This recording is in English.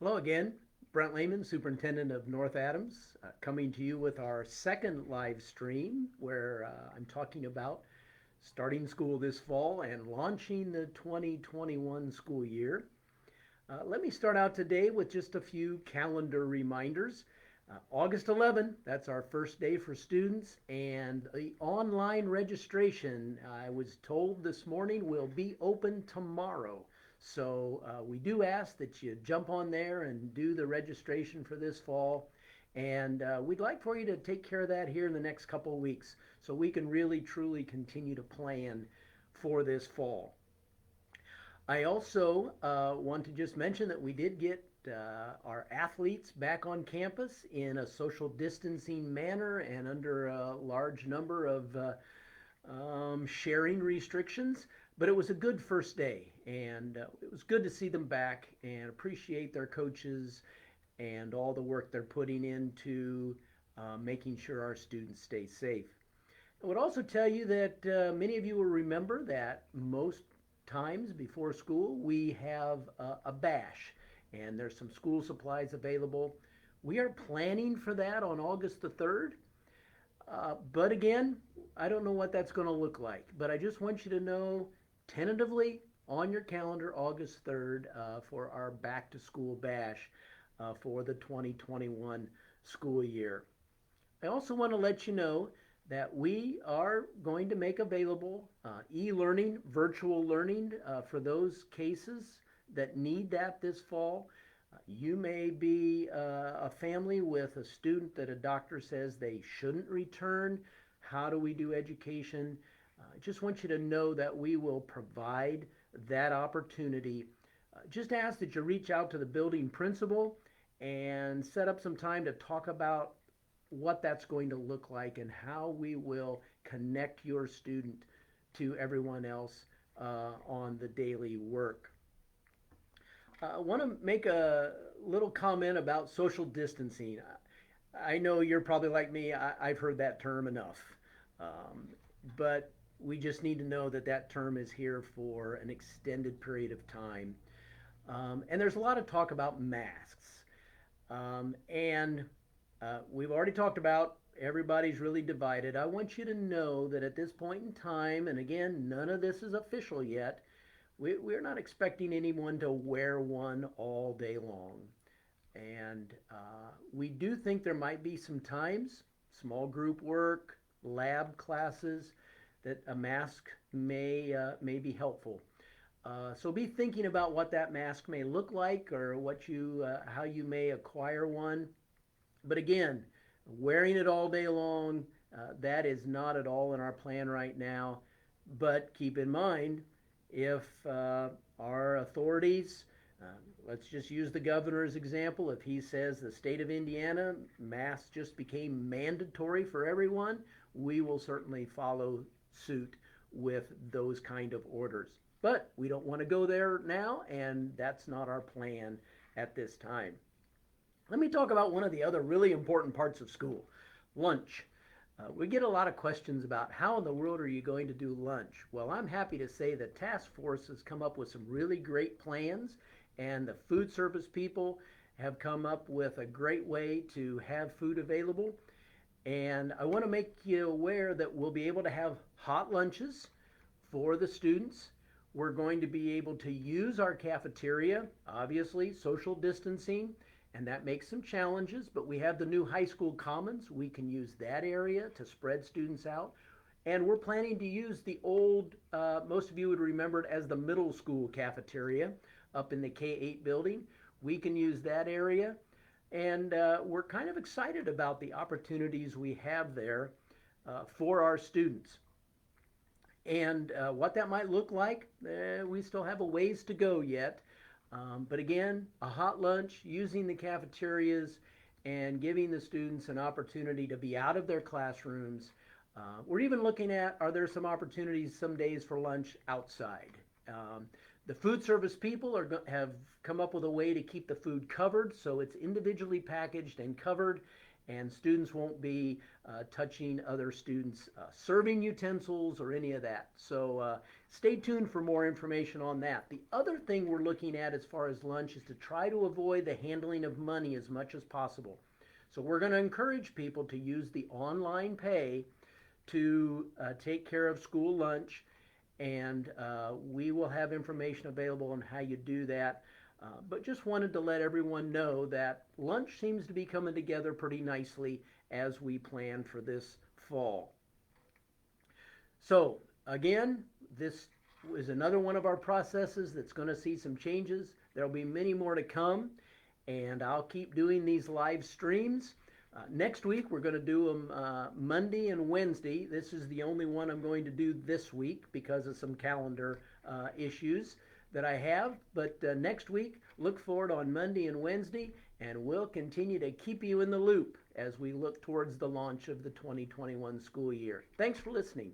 Hello again, Brent Lehman, Superintendent of North Adams, coming to you with our second live stream where I'm talking about starting school this fall and launching the 2021 school year. Let me start out today with just a few calendar reminders. August 11, that's our first day for students, and the online registration, I was told this morning, will be open tomorrow. So we do ask that you jump on there and do the registration for this fall. And we'd like for you to take care of that here in the next couple of weeks so we can really truly continue to plan for this fall. I also want to just mention that we did get our athletes back on campus in a social distancing manner and under a large number of sharing restrictions. But it was a good first day, and it was good to see them back and appreciate their coaches and all the work they're putting into making sure our students stay safe. I would also tell you that many of you will remember that most times before school we have a bash, and there's some school supplies available. We are planning for that on August the 3rd. But again, I don't know what that's going to look like. But I just want you to know tentatively on your calendar August 3rd for our back to school bash for the 2021 school year. I also want to let you know that we are going to make available e-learning, virtual learning for those cases that need that this fall. You may be a family with a student that a doctor says they shouldn't return. How do we do education? I just want you to know that we will provide that opportunity. Just ask that you reach out to the building principal and set up some time to talk about what that's going to look like and how we will connect your student to everyone else on the daily work. I want to make a little comment about social distancing. I know you're probably like me, I've heard that term enough. But we just need to know that that term is here for an extended period of time. And there's a lot of talk about masks. And we've already talked about everybody's really divided. I want you to know that at this point in time, and again, none of this is official yet, we're not expecting anyone to wear one all day long. And we do think there might be some times, small group work, lab classes, that a mask may be helpful. So be thinking about what that mask may look like or how you may acquire one. But again, wearing it all day long, that is not at all in our plan right now. But keep in mind, if our authorities, let's just use the governor's example, if he says the state of Indiana, masks just became mandatory for everyone, we will certainly follow suit with those kind of orders. But we don't want to go there now, and that's not our plan at this time. Let me talk about one of the other really important parts of school, lunch. We get a lot of questions about how in the world are you going to do lunch? Well, I'm happy to say the task force has come up with some really great plans, and the food service people have come up with a great way to have food available. And I want to make you aware that we'll be able to have hot lunches for the students. We're going to be able to use our cafeteria, obviously, social distancing, and that makes some challenges, but we have the new high school commons. We can use that area to spread students out. And we're planning to use the old, most of you would remember it as the middle school cafeteria up in the K-8 building. We can use that area. And we're kind of excited about the opportunities we have there for our students. And what that might look like, we still have a ways to go yet. But again, a hot lunch, using the cafeterias and giving the students an opportunity to be out of their classrooms. We're even looking at, are there some opportunities some days for lunch outside? The food service people have come up with a way to keep the food covered, so it's individually packaged and covered, and students won't be touching other students' serving utensils or any of that. So stay tuned for more information on that. The other thing we're looking at as far as lunch is to try to avoid the handling of money as much as possible. So we're going to encourage people to use the online pay to take care of school lunch, and we will have information available on how you do that. But just wanted to let everyone know that lunch seems to be coming together pretty nicely as we plan for this fall. So again, this is another one of our processes that's going to see some changes. There'll be many more to come, and I'll keep doing these live streams. Next week, we're going to do them Monday and Wednesday. This is the only one I'm going to do this week because of some calendar issues that I have. But next week, look forward on Monday and Wednesday, and we'll continue to keep you in the loop as we look towards the launch of the 2021 school year. Thanks for listening.